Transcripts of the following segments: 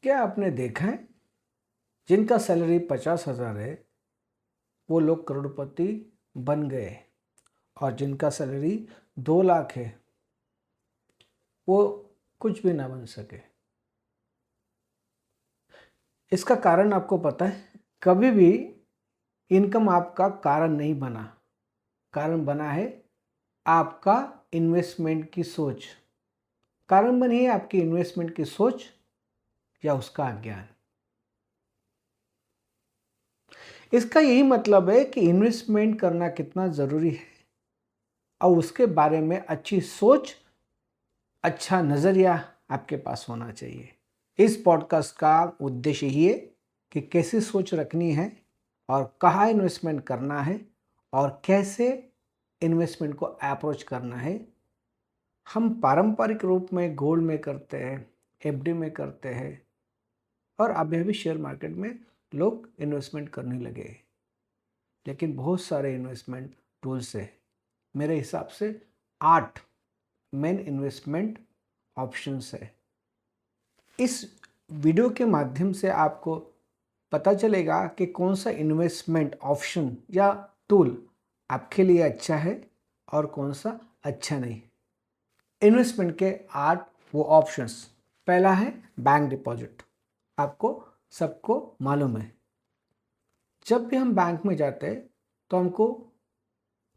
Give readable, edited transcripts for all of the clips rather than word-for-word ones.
क्या आपने देखा है जिनका सैलरी 50,000 है वो लोग करोड़पति बन गए और जिनका सैलरी 2 लाख है वो कुछ भी ना बन सके। इसका कारण आपको पता है? कभी भी इनकम आपका कारण नहीं बना, कारण बना है आपका इन्वेस्टमेंट की सोच। कारण बनी है आपकी इन्वेस्टमेंट की सोच या उसका अज्ञान। इसका यही मतलब है कि इन्वेस्टमेंट करना कितना ज़रूरी है और उसके बारे में अच्छी सोच, अच्छा नज़रिया आपके पास होना चाहिए। इस पॉडकास्ट का उद्देश्य यही है कि कैसी सोच रखनी है और कहाँ इन्वेस्टमेंट करना है और कैसे इन्वेस्टमेंट को अप्रोच करना है। हम पारंपरिक रूप में गोल्ड में करते हैं, एफडी में करते हैं और अभी शेयर मार्केट में लोग इन्वेस्टमेंट करने लगे। लेकिन बहुत सारे इन्वेस्टमेंट टूल्स है। मेरे हिसाब से 8 मेन इन्वेस्टमेंट ऑप्शंस है। इस वीडियो के माध्यम से आपको पता चलेगा कि कौन सा इन्वेस्टमेंट ऑप्शन या टूल आपके लिए अच्छा है और कौन सा अच्छा नहीं। इन्वेस्टमेंट के 8 वो ऑप्शंस। पहला है बैंक डिपॉजिट। आपको सबको मालूम है, जब भी हम बैंक में जाते हैं तो हमको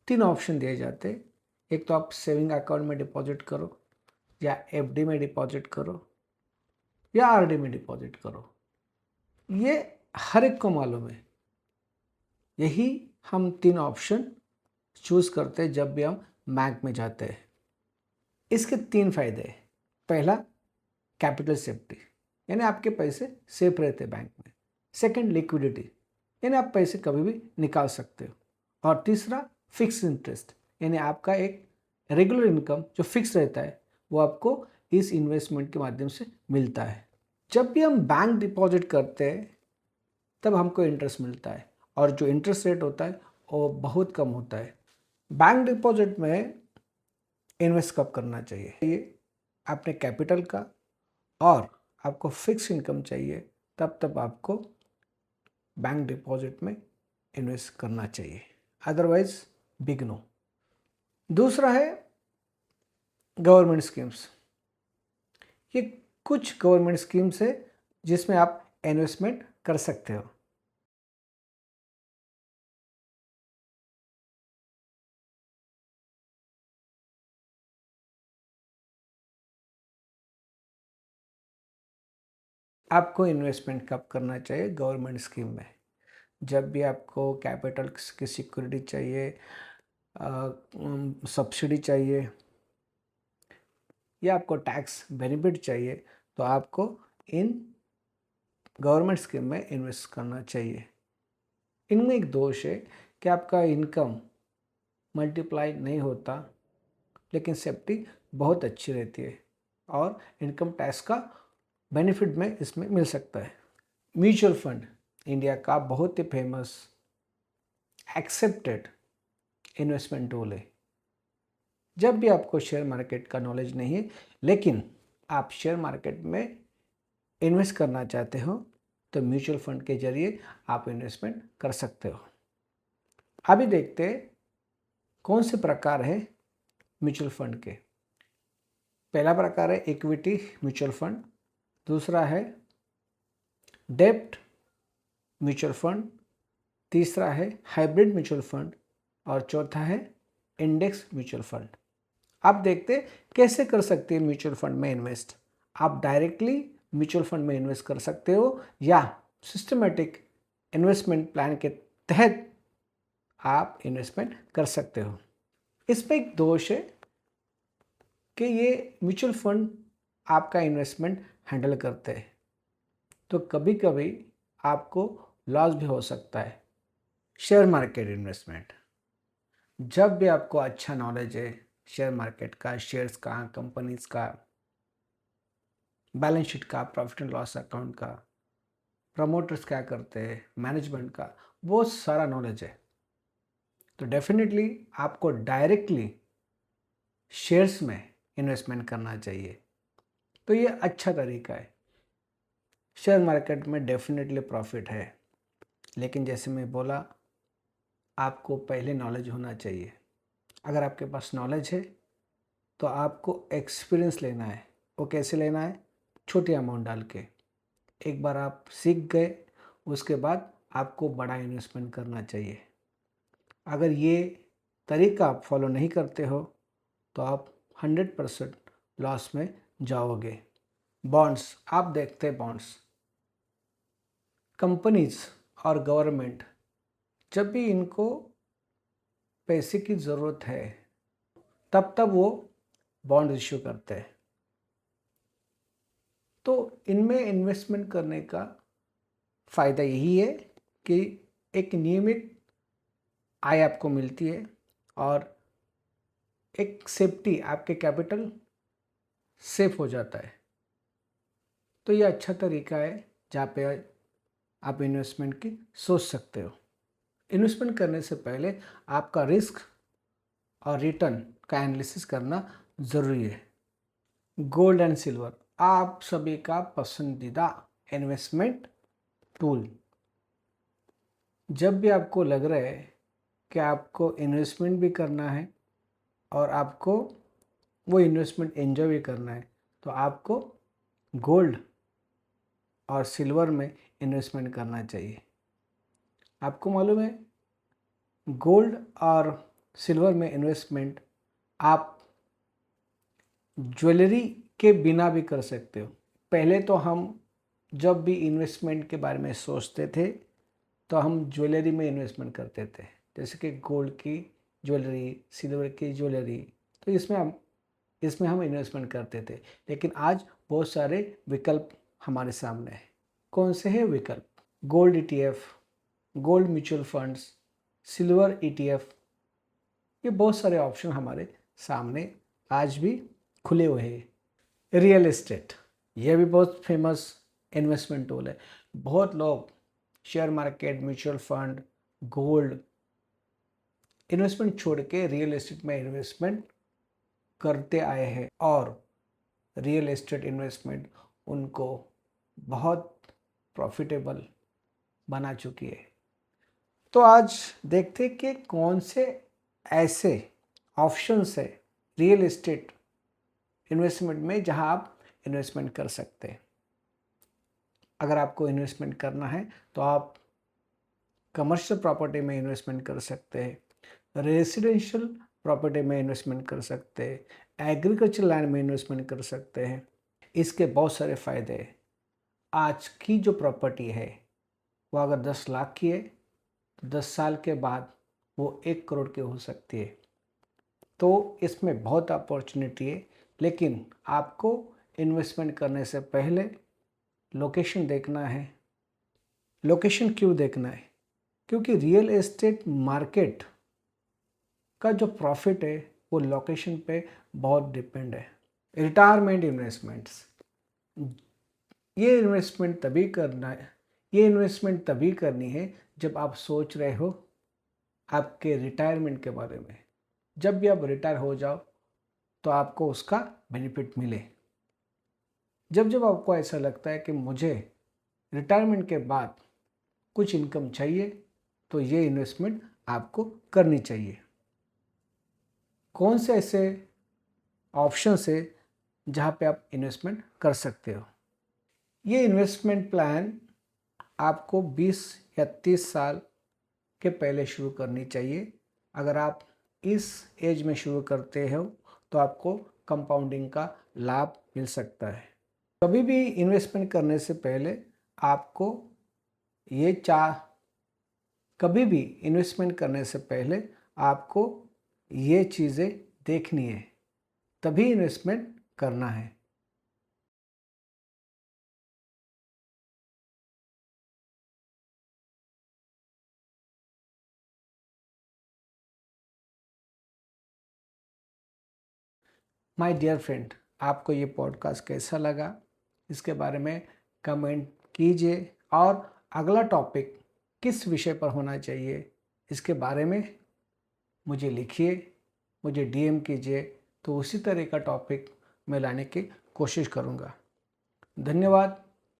3 ऑप्शन दिए जाते हैं। एक तो आप सेविंग अकाउंट में डिपॉजिट करो या एफडी में डिपॉजिट करो या आरडी में डिपॉजिट करो। ये हर एक को मालूम है। यही हम 3 ऑप्शन चूज करते हैं जब भी हम बैंक में जाते हैं। इसके 3 फायदे हैं। पहला, कैपिटल सेफ्टी, यानी आपके पैसे सेफ रहते हैं बैंक में। सेकंड, लिक्विडिटी, यानी आप पैसे कभी भी निकाल सकते हो। और तीसरा, फिक्स इंटरेस्ट, यानी आपका एक रेगुलर इनकम जो फिक्स रहता है वो आपको इस इन्वेस्टमेंट के माध्यम से मिलता है। जब भी हम बैंक डिपॉजिट करते हैं तब हमको इंटरेस्ट मिलता है और जो इंटरेस्ट रेट होता है वो बहुत कम होता है। बैंक डिपॉजिट में इन्वेस्ट कब करना चाहिए? ये अपने कैपिटल का और आपको फिक्स इनकम चाहिए तब आपको बैंक डिपॉजिट में इन्वेस्ट करना चाहिए, अदरवाइज बिग नो। दूसरा है गवर्नमेंट स्कीम्स। ये कुछ गवर्नमेंट स्कीम्स है जिसमें आप इन्वेस्टमेंट कर सकते हो। आपको इन्वेस्टमेंट कब करना चाहिए? गवर्नमेंट स्कीम में। जब भी आपको कैपिटल की सिक्योरिटी चाहिए, सब्सिडी चाहिए या आपको टैक्स बेनिफिट चाहिए तो आपको इन गवर्नमेंट स्कीम में इन्वेस्ट करना चाहिए। इनमें एक दोष है कि आपका इनकम मल्टीप्लाई नहीं होता, लेकिन सेफ्टी बहुत अच्छी रहती है और इनकम टैक्स का बेनिफिट में इसमें मिल सकता है। म्यूचुअल फंड इंडिया का बहुत ही फेमस एक्सेप्टेड इन्वेस्टमेंट टूल है। जब भी आपको शेयर मार्केट का नॉलेज नहीं है लेकिन आप शेयर मार्केट में इन्वेस्ट करना चाहते हो तो म्यूचुअल फंड के जरिए आप इन्वेस्टमेंट कर सकते हो। अभी देखते हैं कौन से प्रकार है म्यूचुअल फंड के। पहला प्रकार है इक्विटी म्यूचुअल फंड, दूसरा है डेब्ट म्यूचुअल फंड, तीसरा है हाइब्रिड म्यूचुअल फंड और चौथा है इंडेक्स म्यूचुअल फंड। आप देखते कैसे कर सकते हैं म्यूचुअल फंड में इन्वेस्ट। आप डायरेक्टली म्यूचुअल फंड में इन्वेस्ट कर सकते हो या सिस्टमेटिक इन्वेस्टमेंट प्लान के तहत आप इन्वेस्टमेंट कर सकते हो। इसमें एक दोष है कि ये म्यूचुअल फंड आपका इन्वेस्टमेंट हैंडल करते हैं तो कभी कभी आपको लॉस भी हो सकता है। शेयर मार्केट इन्वेस्टमेंट, जब भी आपको अच्छा नॉलेज है शेयर मार्केट का, शेयर्स का, कंपनीज का, बैलेंस शीट का, प्रॉफिट एंड लॉस अकाउंट का, प्रमोटर्स क्या करते हैं, मैनेजमेंट का बहुत सारा नॉलेज है, तो डेफिनेटली आपको डायरेक्टली शेयर्स में इन्वेस्टमेंट करना चाहिए। तो ये अच्छा तरीका है। शेयर मार्केट में डेफिनेटली प्रॉफिट है, लेकिन जैसे मैं बोला, आपको पहले नॉलेज होना चाहिए। अगर आपके पास नॉलेज है तो आपको एक्सपीरियंस लेना है। वो कैसे लेना है? छोटी अमाउंट डाल के। एक बार आप सीख गए, उसके बाद आपको बड़ा इन्वेस्टमेंट करना चाहिए। अगर ये तरीका आप फॉलो नहीं करते हो तो आप 100% लॉस में जाओगे। बॉन्ड्स, आप देखते हैं बॉन्ड्स, कंपनीज और गवर्नमेंट जब भी इनको पैसे की ज़रूरत है तब तब वो बॉन्ड इश्यू करते हैं। तो इनमें इन्वेस्टमेंट करने का फ़ायदा यही है कि एक नियमित आय आपको मिलती है और एक सेफ्टी, आपके कैपिटल सेफ हो जाता है। तो ये अच्छा तरीका है जहाँ पे आप इन्वेस्टमेंट की सोच सकते हो। इन्वेस्टमेंट करने से पहले आपका रिस्क और रिटर्न का एनालिसिस करना ज़रूरी है। गोल्ड एंड सिल्वर आप सभी का पसंदीदा इन्वेस्टमेंट टूल। जब भी आपको लग रहा है कि आपको इन्वेस्टमेंट भी करना है और आपको वो इन्वेस्टमेंट एंजॉय भी करना है, तो आपको गोल्ड और सिल्वर में इन्वेस्टमेंट करना चाहिए। आपको मालूम है, गोल्ड और सिल्वर में इन्वेस्टमेंट आप ज्वेलरी के बिना भी कर सकते हो। पहले तो हम जब भी इन्वेस्टमेंट के बारे में सोचते थे तो हम ज्वेलरी में इन्वेस्टमेंट करते थे, जैसे कि गोल्ड की ज्वेलरी, सिल्वर की ज्वेलरी। तो इसमें हम इन्वेस्टमेंट करते थे। लेकिन आज बहुत सारे विकल्प हमारे सामने हैं। कौन से हैं विकल्प? Gold ETF, gold mutual funds, silver ETF, ये बहुत सारे ऑप्शन हमारे सामने आज भी खुले हुए हैं। रियल एस्टेट, ये भी बहुत फेमस इन्वेस्टमेंट टूल है। बहुत लोग share market, mutual fund, gold investment छोड़ के रियल एस्टेट में इन्वेस्टमेंट करते आए हैं और रियल एस्टेट इन्वेस्टमेंट उनको बहुत प्रॉफिटेबल बना चुकी है। तो आज देखते हैं कि कौन से ऐसे ऑप्शंस है रियल एस्टेट इन्वेस्टमेंट में जहां आप इन्वेस्टमेंट कर सकते हैं। अगर आपको इन्वेस्टमेंट करना है तो आप कमर्शियल प्रॉपर्टी में इन्वेस्टमेंट कर सकते हैं, रेसिडेंशियल प्रॉपर्टी में इन्वेस्टमेंट कर सकते हैं, एग्रीकल्चर लैंड में इन्वेस्टमेंट कर सकते हैं। इसके बहुत सारे फ़ायदे हैं। आज की जो प्रॉपर्टी है वो अगर 10 लाख की है तो 10 साल के बाद वो 1 करोड़ की हो सकती है। तो इसमें बहुत अपॉर्चुनिटी है, लेकिन आपको इन्वेस्टमेंट करने से पहले लोकेशन देखना है। लोकेशन क्यों देखना है? क्योंकि रियल एस्टेट मार्केट का जो प्रॉफिट है वो लोकेशन पे बहुत डिपेंड है। रिटायरमेंट इन्वेस्टमेंट्स, ये इन्वेस्टमेंट तभी करना है, ये इन्वेस्टमेंट तभी करनी है जब आप सोच रहे हो आपके रिटायरमेंट के बारे में। जब भी आप रिटायर हो जाओ तो आपको उसका बेनिफिट मिले। जब जब आपको ऐसा लगता है कि मुझे रिटायरमेंट के बाद कुछ इनकम चाहिए, तो ये इन्वेस्टमेंट आपको करनी चाहिए। कौन से ऐसे ऑप्शंस है जहाँ पे आप इन्वेस्टमेंट कर सकते हो? ये इन्वेस्टमेंट प्लान आपको 20 या 30 साल के पहले शुरू करनी चाहिए। अगर आप इस एज में शुरू करते हो तो आपको कंपाउंडिंग का लाभ मिल सकता है। कभी भी इन्वेस्टमेंट करने से पहले आपको ये कभी भी इन्वेस्टमेंट करने से पहले आपको ये चीज़ें देखनी है, तभी इन्वेस्टमेंट करना है। माय डियर फ्रेंड, आपको ये पॉडकास्ट कैसा लगा इसके बारे में कमेंट कीजिए, और अगला टॉपिक किस विषय पर होना चाहिए इसके बारे में मुझे लिखिए, मुझे DM कीजिए, तो उसी तरह का टॉपिक मैं लाने की कोशिश करूँगा। धन्यवाद।